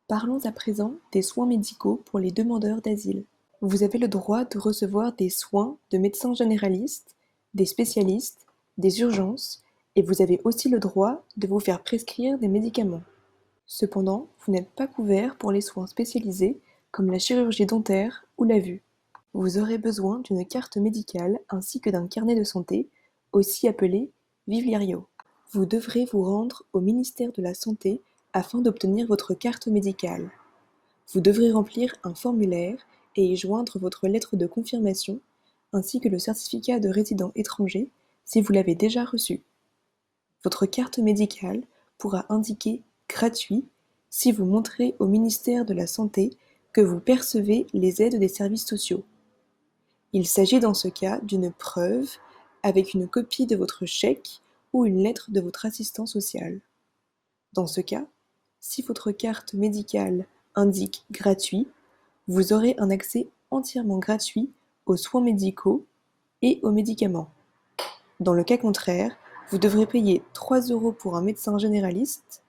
Parlons à présent des soins médicaux pour les demandeurs d'asile. Vous avez le droit de recevoir des soins de médecins généralistes, des spécialistes, des urgences, et vous avez aussi le droit de vous faire prescrire des médicaments. Cependant, vous n'êtes pas couvert pour les soins spécialisés comme la chirurgie dentaire ou la vue. Vous aurez besoin d'une carte médicale ainsi que d'un carnet de santé, aussi appelé Vivliario. Vous devrez vous rendre au ministère de la Santé afin d'obtenir votre carte médicale. Vous devrez remplir un formulaire et y joindre votre lettre de confirmation ainsi que le certificat de résident étranger si vous l'avez déjà reçu. Votre carte médicale pourra indiquer gratuit si vous montrez au ministère de la Santé que vous percevez les aides des services sociaux. Il s'agit dans ce cas d'une preuve avec une copie de votre chèque ou une lettre de votre assistant social. Dans ce cas, si votre carte médicale indique gratuit, vous aurez un accès entièrement gratuit aux soins médicaux et aux médicaments. Dans le cas contraire, vous devrez payer 3 € pour un médecin généraliste,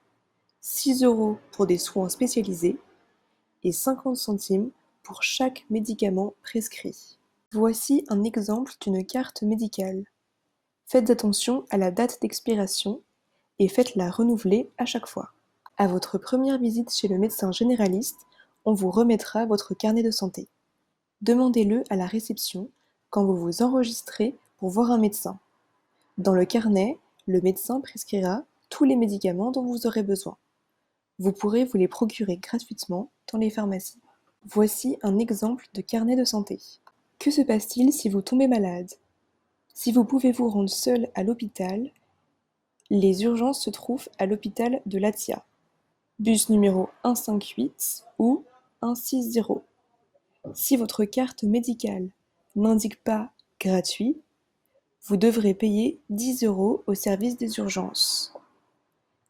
6 € pour des soins spécialisés et 50 centimes pour chaque médicament prescrit. Voici un exemple d'une carte médicale. Faites attention à la date d'expiration et faites-la renouveler à chaque fois. À votre première visite chez le médecin généraliste, on vous remettra votre carnet de santé. Demandez-le à la réception quand vous vous enregistrez pour voir un médecin. Dans le carnet, le médecin prescrira tous les médicaments dont vous aurez besoin. Vous pourrez vous les procurer gratuitement dans les pharmacies. Voici un exemple de carnet de santé. Que se passe-t-il si vous tombez malade? Si vous pouvez vous rendre seul à l'hôpital, les urgences se trouvent à l'hôpital de Latia, bus numéro 158 ou 160. Si votre carte médicale n'indique pas gratuit, vous devrez payer 10 € au service des urgences.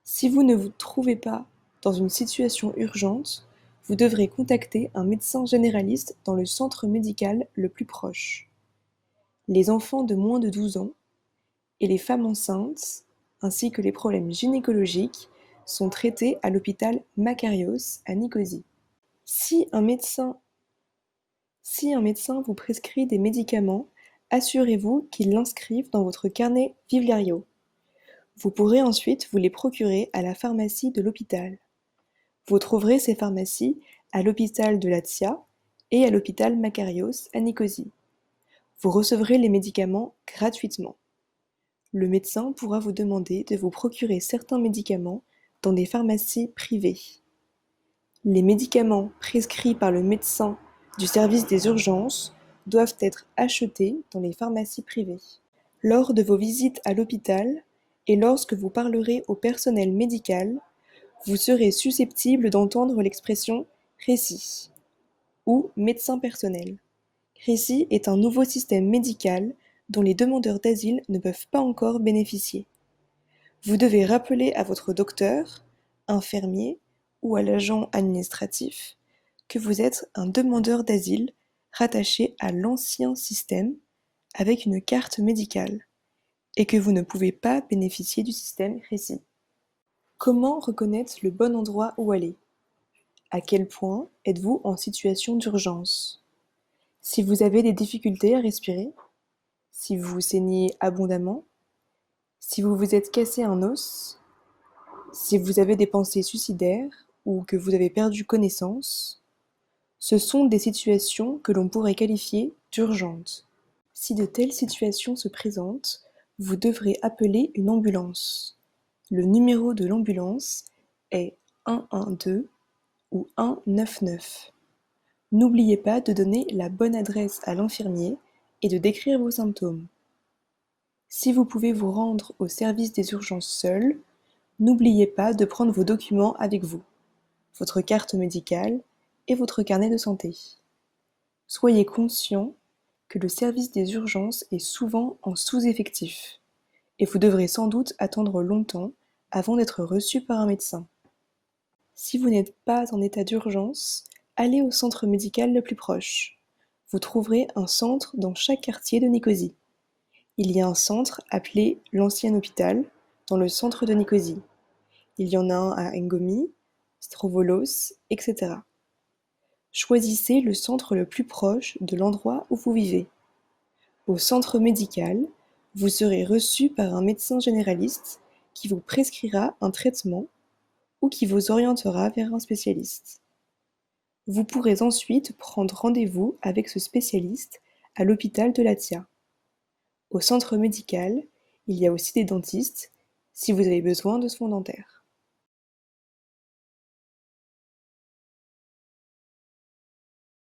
Si vous ne vous trouvez pas dans une situation urgente, vous devrez contacter un médecin généraliste dans le centre médical le plus proche. Les enfants de moins de 12 ans et les femmes enceintes, ainsi que les problèmes gynécologiques, sont traités à l'hôpital Makarios à Nicosie. Si un médecin vous prescrit des médicaments, assurez-vous qu'il l'inscrive dans votre carnet Vivliario. Vous pourrez ensuite vous les procurer à la pharmacie de l'hôpital. Vous trouverez ces pharmacies à l'hôpital de Latia et à l'hôpital Makarios à Nicosie. Vous recevrez les médicaments gratuitement. Le médecin pourra vous demander de vous procurer certains médicaments dans des pharmacies privées. Les médicaments prescrits par le médecin du service des urgences doivent être achetés dans les pharmacies privées. Lors de vos visites à l'hôpital et lorsque vous parlerez au personnel médical, vous serez susceptible d'entendre l'expression RECI ou médecin personnel. RECI est un nouveau système médical dont les demandeurs d'asile ne peuvent pas encore bénéficier. Vous devez rappeler à votre docteur, infirmier ou à l'agent administratif que vous êtes un demandeur d'asile rattaché à l'ancien système avec une carte médicale et que vous ne pouvez pas bénéficier du système RECI. Comment reconnaître le bon endroit où aller? À quel point êtes-vous en situation d'urgence? Si vous avez des difficultés à respirer, si vous saignez abondamment, si vous vous êtes cassé un os, si vous avez des pensées suicidaires ou que vous avez perdu connaissance, ce sont des situations que l'on pourrait qualifier d'urgentes. Si de telles situations se présentent, vous devrez appeler une ambulance. Le numéro de l'ambulance est 112 ou 199. N'oubliez pas de donner la bonne adresse à l'infirmier et de décrire vos symptômes. Si vous pouvez vous rendre au service des urgences seul, n'oubliez pas de prendre vos documents avec vous, votre carte médicale et votre carnet de santé. Soyez conscient que le service des urgences est souvent en sous-effectif et vous devrez sans doute attendre longtemps avant d'être reçu par un médecin. Si vous n'êtes pas en état d'urgence, allez au centre médical le plus proche. Vous trouverez un centre dans chaque quartier de Nicosie. Il y a un centre appelé l'ancien hôpital dans le centre de Nicosie. Il y en a un à Ngomi, Strovolos, etc. Choisissez le centre le plus proche de l'endroit où vous vivez. Au centre médical, vous serez reçu par un médecin généraliste qui vous prescrira un traitement ou qui vous orientera vers un spécialiste. Vous pourrez ensuite prendre rendez-vous avec ce spécialiste à l'hôpital de Latia. Au centre médical, il y a aussi des dentistes si vous avez besoin de soins dentaires.